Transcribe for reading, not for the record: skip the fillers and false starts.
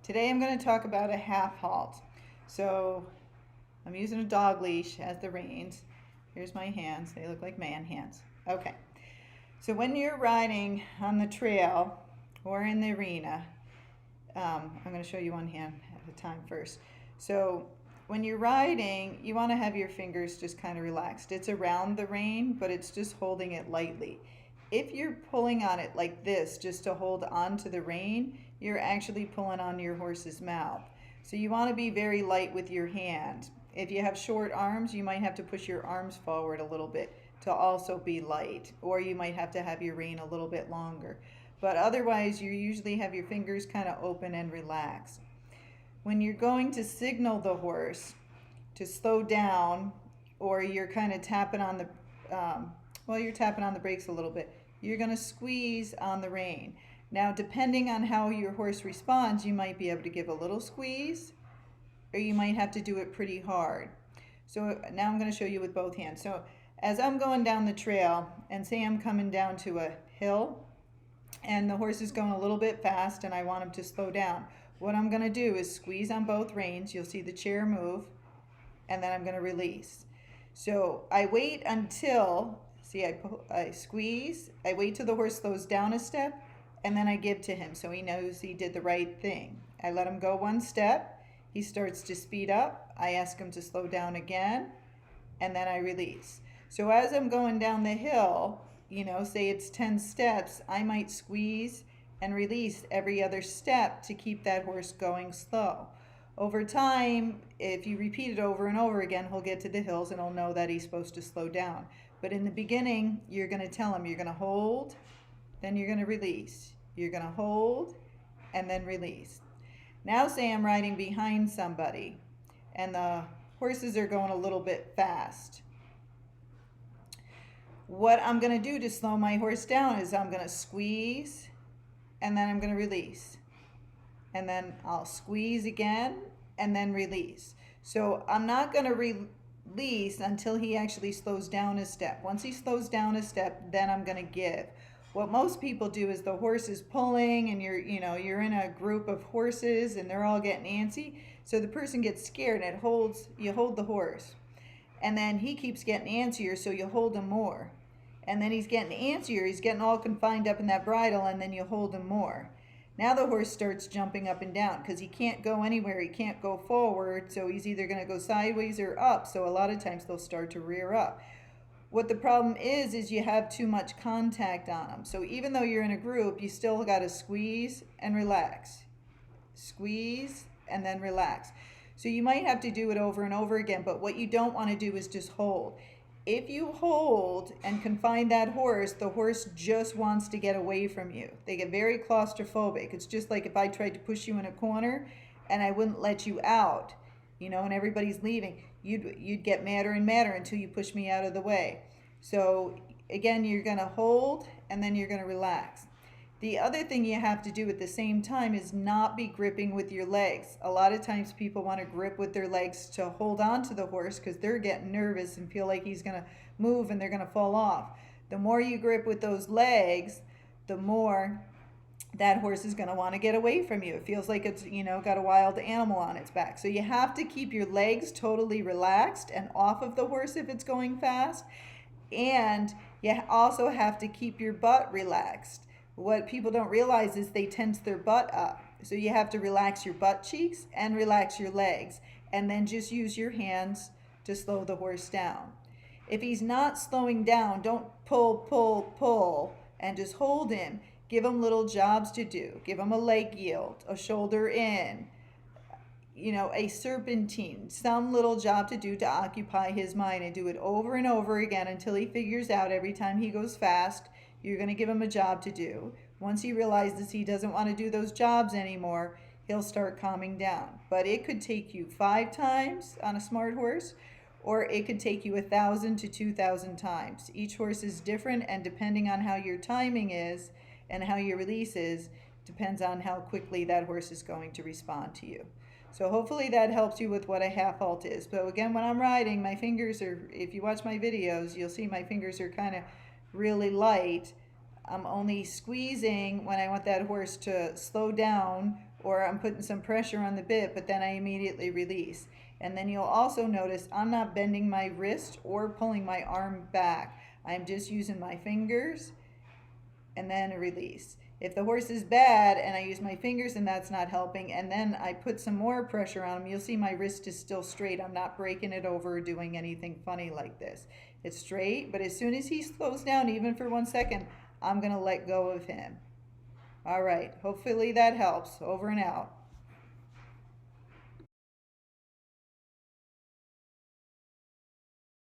Today I'm going to talk about a half halt. So I'm using a dog leash as the reins. Here's my hands. They look like man hands. Okay. So when you're riding on the trail or in the arena, I'm going to show you one hand at a time first. So when you're riding, you want to have your fingers just kind of relaxed. It's around the rein, but it's just holding it lightly. If you're pulling on it like this just to hold on to the rein, you're actually pulling on your horse's mouth. So you want to be very light with your hand. If you have short arms, you might have to push your arms forward a little bit to also be light, or you might have to have your rein a little bit longer. But otherwise, you usually have your fingers kind of open and relaxed. When you're going to signal the horse to slow down, or you're kind of tapping on the, you're tapping on the brakes a little bit, you're going to squeeze on the rein. Now, depending on how your horse responds, you might be able to give a little squeeze, or you might have to do it pretty hard. So now I'm going to show you with both hands. So as I'm going down the trail, and say I'm coming down to a hill, and the horse is going a little bit fast, and I want him to slow down, what I'm going to do is squeeze on both reins. You'll see the chair move, and then I'm going to release. So I wait until, see, I squeeze, I wait till the horse slows down a step, and then I give to him so he knows he did the right thing. I let him go one step, he starts to speed up, I ask him to slow down again, and then I release. So as I'm going down the hill, say it's 10 steps, I might squeeze and release every other step to keep that horse going slow. Over time, if you repeat it over and over again, he'll get to the hills and he'll know that he's supposed to slow down. But in the beginning, you're going to tell him you're going to hold, then you're going to release. You're going to hold and then release. Now say I'm riding behind somebody and the horses are going a little bit fast. What I'm going to do to slow my horse down is I'm going to squeeze and then I'm going to release. And then I'll squeeze again and then release. So I'm not going to release until he actually slows down a step. Once he slows down a step, then I'm going to give. What most people do is the horse is pulling and you're in a group of horses and they're all getting antsy. So the person gets scared and you hold the horse. And then he keeps getting antsier, so you hold him more. And then he's getting antsier, he's getting all confined up in that bridle, and then you hold him more. Now the horse starts jumping up and down because he can't go anywhere, he can't go forward, so he's either going to go sideways or up. So a lot of times they'll start to rear up. What the problem is you have too much contact on them. So even though you're in a group, you still got to squeeze and relax. Squeeze and then relax. So you might have to do it over and over again, but what you don't want to do is just hold. If you hold and confine that horse, the horse just wants to get away from you. They get very claustrophobic. It's just like if I tried to push you in a corner and I wouldn't let you out, and everybody's leaving, you'd get madder and madder until you push me out of the way. So again, you're going to hold and then you're going to relax. The other thing you have to do at the same time is not be gripping with your legs. A lot of times people want to grip with their legs to hold on to the horse because they're getting nervous and feel like he's going to move and they're going to fall off. The more you grip with those legs, the more that horse is going to want to get away from you. It feels like it's, got a wild animal on its back. So you have to keep your legs totally relaxed and off of the horse if it's going fast. And you also have to keep your butt relaxed. What people don't realize is they tense their butt up. So you have to relax your butt cheeks and relax your legs, and then just use your hands to slow the horse down. If he's not slowing down, don't pull, and just hold him. Give him little jobs to do. Give him a leg yield, a shoulder in, a serpentine, some little job to do to occupy his mind, and do it over and over again until he figures out every time he goes fast, you're going to give him a job to do. Once he realizes he doesn't want to do those jobs anymore, he'll start calming down. But it could take you 5 times on a smart horse, or it could take you 1,000 to 2,000 times. Each horse is different, and depending on how your timing is and how your release is, depends on how quickly that horse is going to respond to you. So hopefully that helps you with what a half halt is. But again, when I'm riding, my fingers are, if you watch my videos, you'll see my fingers are kind of really light. I'm only squeezing when I want that horse to slow down or I'm putting some pressure on the bit, but then I immediately release. And then you'll also notice I'm not bending my wrist or pulling my arm back. I'm just using my fingers and then a release. If the horse is bad and I use my fingers and that's not helping, and then I put some more pressure on him, you'll see my wrist is still straight. I'm not breaking it over or doing anything funny like this. It's straight, but as soon as he slows down, even for 1 second, I'm going to let go of him. All right, hopefully that helps. Over and out.